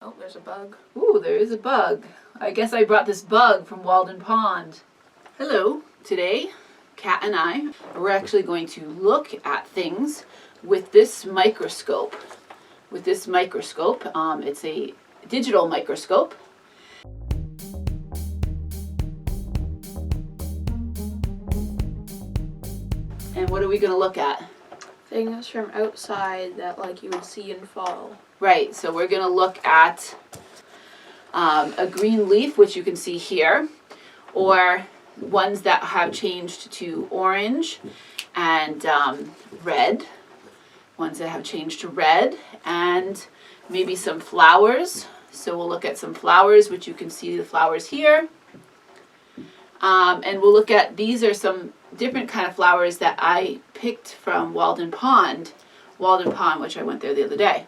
Oh, there's a bug. Ooh, there is a bug. I guess I brought this bug from Walden Pond. Hello. Today, Kat and I, we're actually going to look at things with this microscope. It's a digital microscope. And what are we going to look at? Things from outside that you would see in fall. Right, so we're going to look at a green leaf, which you can see here, or ones that have changed to orange and red, ones that have changed to red, and maybe some flowers. So we'll look at some flowers, which you can see the flowers here. And we'll look at, these are some different kind of flowers that I picked from Walden Pond, which I went there the other day.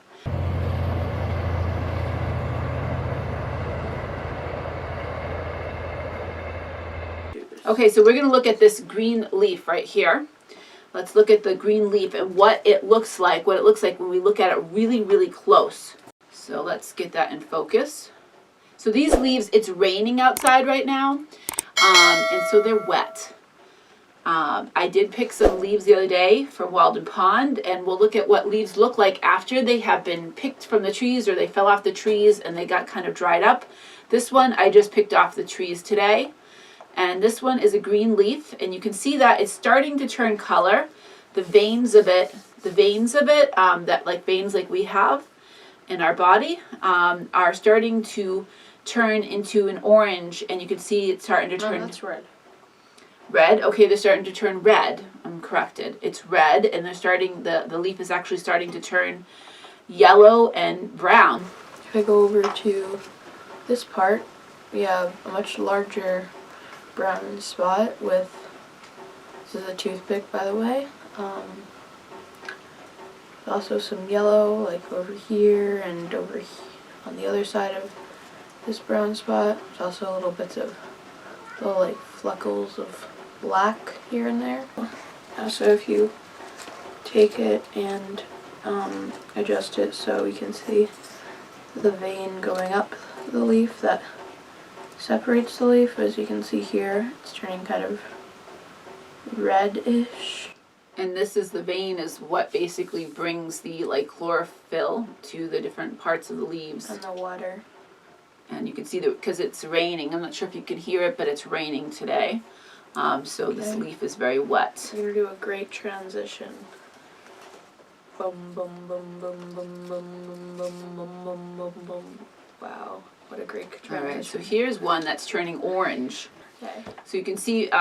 Okay, so we're going to look at this green leaf right here. Let's look at the green leaf and what it looks like when we look at it really, really close. So let's get that in focus. So these leaves, it's raining outside right now, and so they're wet. I did pick some leaves the other day from Walden Pond, and we'll look at what leaves look like after they have been picked from the trees or they fell off the trees and they got kind of dried up. This one I just picked off the trees today. And this one is a green leaf, and you can see that it's starting to turn color. The veins of it, that like veins like we have in our body, are starting to turn into an orange, and you can see it's starting to turn. Oh, that's red. Red? Okay, they're starting to turn red. I'm corrected. It's red, and they're starting, the leaf is actually starting to turn yellow and brown. If I go over to this part, we have a much larger brown spot with, this is a toothpick by the way, also some yellow like over here and over here on the other side of this brown spot. There's also little bits of little like fleckles of black here and there. So if you take it and adjust it so we can see the vein going up the leaf that separates the leaf, as you can see here, it's turning kind of reddish. And this is the vein, is what basically brings the chlorophyll to the different parts of the leaves. And the water. And you can see that because it's raining. I'm not sure if you can hear it, but it's raining today. So this leaf is very wet. We're going to do a great transition. Boom, boom, boom, boom, boom, boom, boom, boom, boom, boom, boom. Wow, what a great transition. All right, so here's one that's turning orange. Okay. So you can see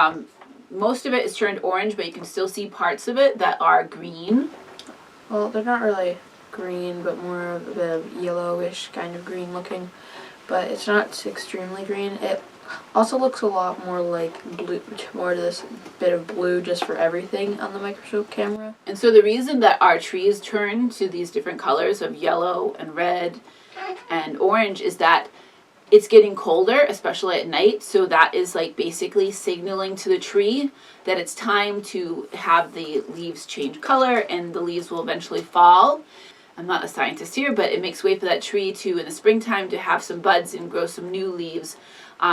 most of it is turned orange, but you can still see parts of it that are green. Well, they're not really green, but more of a bit of yellowish kind of green looking. But it's not extremely green. It also looks a lot more like blue, more to this bit of blue just for everything on the microscope camera. And so the reason that our trees turn to these different colors of yellow and red and orange is that it's getting colder, especially at night, so that is basically signaling to the tree that it's time to have the leaves change color and the leaves will eventually fall. I'm not a scientist here, but it makes way for that tree to, in the springtime, to have some buds and grow some new leaves.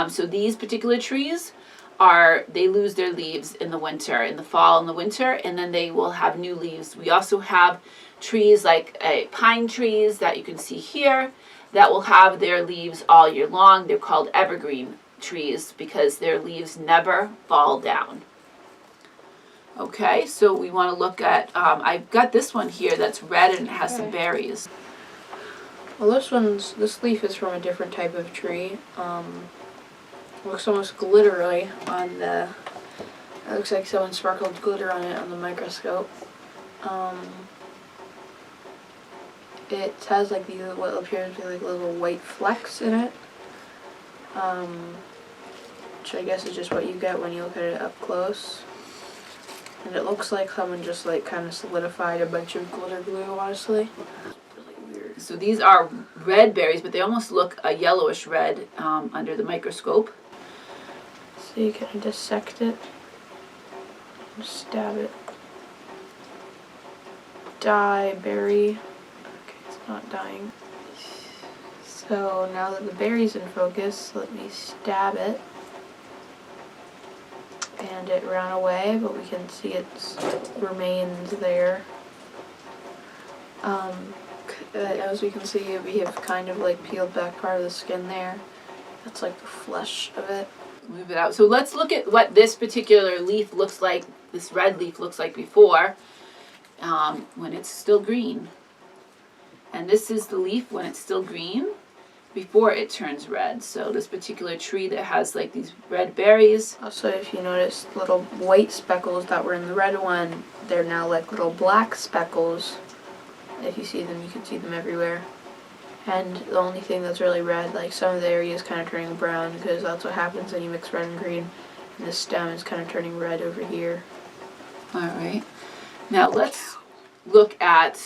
So these particular trees they lose their leaves in the winter, in the fall and the winter, and then they will have new leaves. We also have trees like pine trees that you can see here that will have their leaves all year long. They're called evergreen trees because their leaves never fall down. Okay, so we want to look at, I've got this one here that's red and it has some berries. Well, this leaf is from a different type of tree. Looks almost glittery on it looks like someone sparkled glitter on it on the microscope. It has what appears to be little white flecks in it, which I guess is just what you get when you look at it up close. And it looks like someone just kind of solidified a bunch of glitter glue, honestly. Really weird. So these are red berries, but they almost look a yellowish red under the microscope. So you can dissect it, stab it. Dye berry. Okay, it's not dying. So So now that the berry's in focus, let me stab it. And it ran away, but we can see its remains there. As we can see, we have kind of like peeled back part of the skin there. That's like the flesh of it. Move it out. So let's look at what this particular leaf looks like, this red leaf looks like before, when it's still green. And this is the leaf when it's still green, before it turns red. So this particular tree that has like these red berries. Also, if you notice little white speckles that were in the red one, they're now like little black speckles. If you see them, you can see them everywhere. And the only thing that's really red, like some of the area is kind of turning brown, because that's what happens when you mix red and green. And the stem is kind of turning red over here. All right. Now let's look at,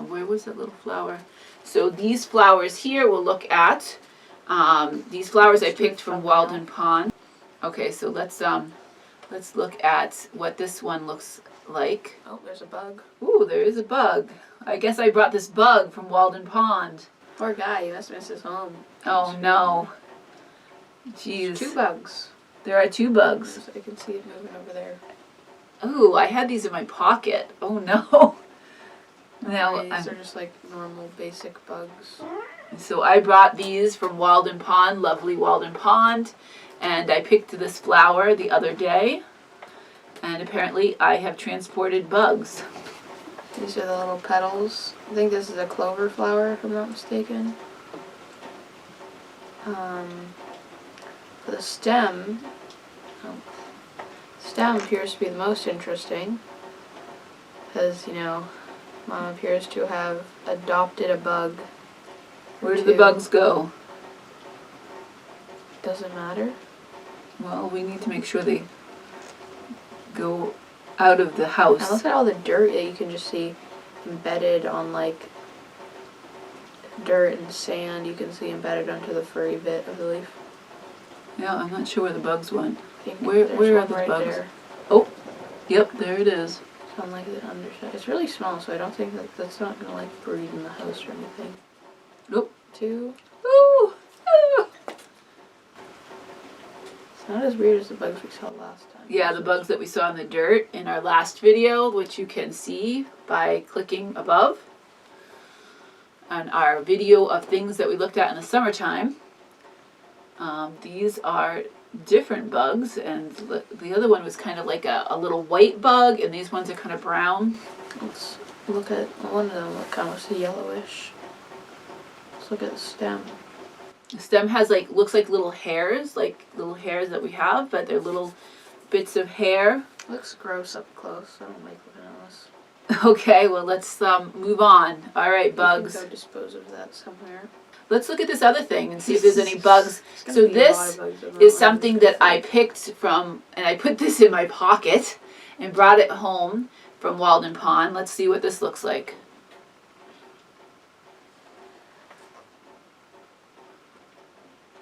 where was that little flower? So these flowers here we'll look at. These flowers I picked from Walden Pond. Okay, so let's look at what this one looks like. Oh, there's a bug. Ooh, there is a bug. I guess I brought this bug from Walden Pond. Poor guy, he must miss his home. Oh no. Jeez. There's 2 bugs. There are 2 bugs. I can see it moving over there. Ooh, I had these in my pocket. Oh no. Now, These are just like normal basic bugs. So I brought these from Walden Pond, lovely Walden Pond, and I picked this flower the other day, and apparently I have transported bugs. These are the little petals. I think this is a clover flower, if I'm not mistaken. For the stem appears to be the most interesting, because, you know, Mom appears to have adopted a bug. Where do the bugs go? Doesn't matter. Well, we need to make sure they go out of the house. Now look at all the dirt that you can just see embedded on like dirt and sand. You can see embedded onto the furry bit of the leaf. Yeah, I'm not sure where the bugs went. I think Where there's are one the right bugs? there. Oh, yep, there it is. It's on like the underside. It's really small, so I don't think that's not gonna like breed in the house or anything. Nope. 2. Ooh. Ooh. It's not as weird as the bugs we saw last time. Yeah, the bugs that we saw in the dirt in our last video, which you can see by clicking above on our video of things that we looked at in the summertime. These are different bugs, and the other one was kind of like a little white bug, and these ones are kind of brown. Let's look at one of them. It kind of looks yellowish. Let's look at the stem. The stem has like, looks like little hairs that we have, but they're little bits of hair. It looks gross up close. I don't like looking at this. Okay, well let's move on. All right, bugs. We can go dispose of that somewhere. Let's look at this other thing and see if there's any bugs. There's So gonna be a lot this of bugs over is on something that I picked from, and I put this in my pocket and brought it home from Walden Pond. Let's see what this looks like.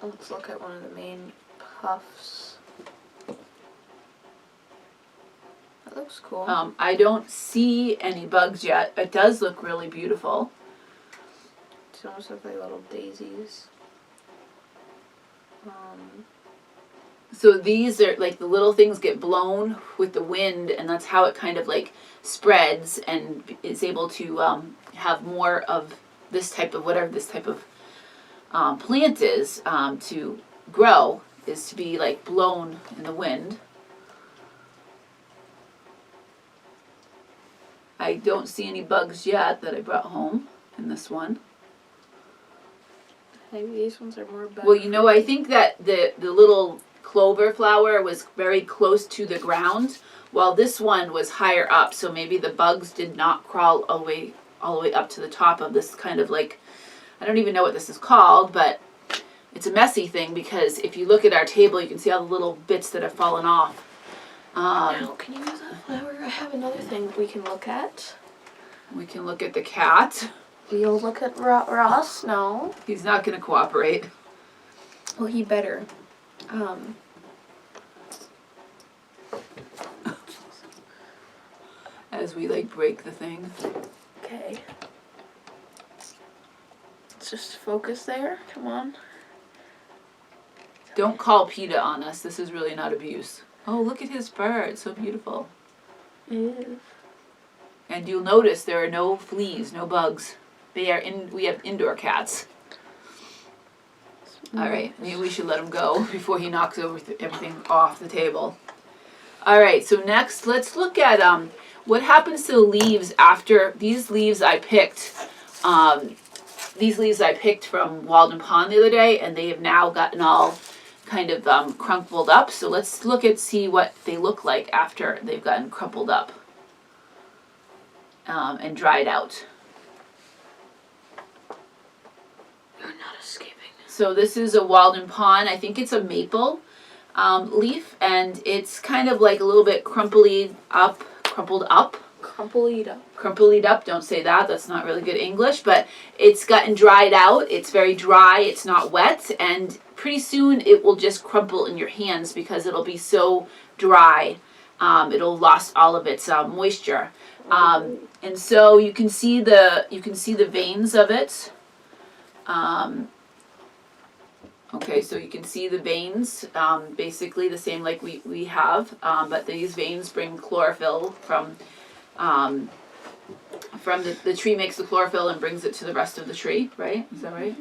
Let's look at one of the main puffs. That looks cool. I don't see any bugs yet. It does look really beautiful. It almost look like little daisies. So these are like the little things get blown with the wind, and that's how it kind of like spreads and is able to have more of this type of whatever this type of plant is to grow, is to be like blown in the wind. I don't see any bugs yet that I brought home in this one. Maybe these ones are more bug. Well, you know, I think that the little clover flower was very close to the ground, while this one was higher up. So maybe the bugs did not crawl all the way up to the top of this kind of like, I don't even know what this is called, but it's a messy thing, because if you look at our table, you can see all the little bits that have fallen off. Now, can you use that flower? I have another thing that we can look at. We can look at the cat. We'll look at Ross. No. He's not going to cooperate. Well, he better. As we like break the thing. Okay. Let's just focus there. Come on. Don't call PETA on us. This is really not abuse. Oh, look at his fur. It's so beautiful. It is. And you'll notice there are no fleas, no bugs. We have indoor cats. All right, maybe we should let him go before he knocks everything off the table. All right, so next let's look at what happens to the leaves after these leaves I picked. These leaves I picked from Walden Pond the other day, and they have now gotten all kind of crumpled up. So let's look and see what they look like after they've gotten crumpled up and dried out. You're not escaping. So this is a Walden Pond. I think it's a maple leaf, and it's kind of like a little bit crumpled up. Crumpled up. Don't say that. That's not really good English, but it's gotten dried out. It's very dry. It's not wet, and pretty soon it will just crumple in your hands because it'll be so dry. It'll lost all of its moisture, and so you can see the veins of it. Okay, so you can see the veins, basically the same like we have, but these veins bring chlorophyll from the tree makes the chlorophyll and brings it to the rest of the tree, right? Is that right?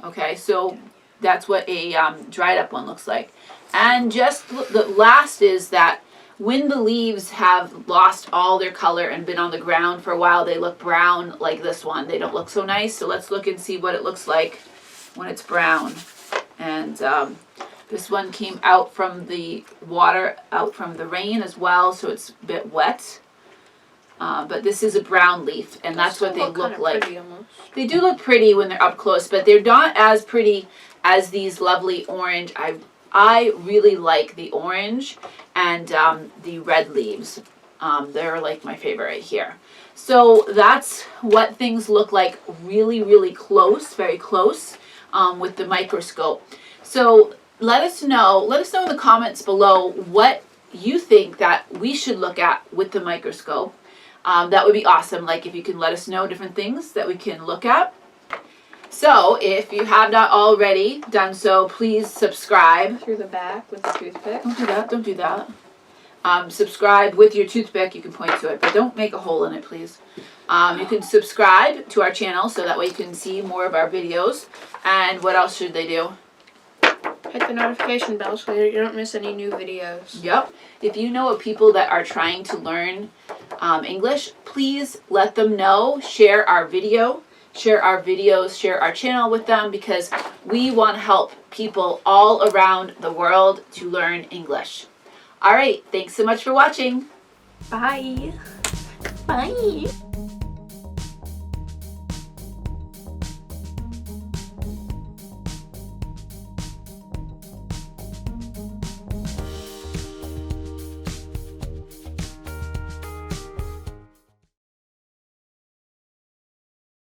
Okay, so that's what a dried up one looks like. And just the last is that when the leaves have lost all their color and been on the ground for a while, they look brown like this one. They don't look so nice, so let's look and see what it looks like when it's brown. And this one came out from the water, out from the rain as well, so it's a bit wet. But this is a brown leaf, and that's what they look like. They do look pretty when they're up close, but they're not as pretty as these lovely orange. I really like the orange and the red leaves. They're like my favorite right here. So that's what things look like really, really close, very close. With the microscope. So let us know in the comments below what you think that we should look at with the microscope. That would be awesome, like if you can let us know different things that we can look at. So if you have not already done so, please subscribe. Through the back with the toothpick. Don't do that. Subscribe with your toothpick. You can point to it, but don't make a hole in it, please. You can subscribe to our channel so that way you can see more of our videos. And what else should they do? Hit the notification bell so you don't miss any new videos. Yep. If you know of people that are trying to learn English, please let them know. Share our video, share our videos, share our channel with them, because we want to help people all around the world to learn English. All right. Thanks so much for watching. Bye. Bye.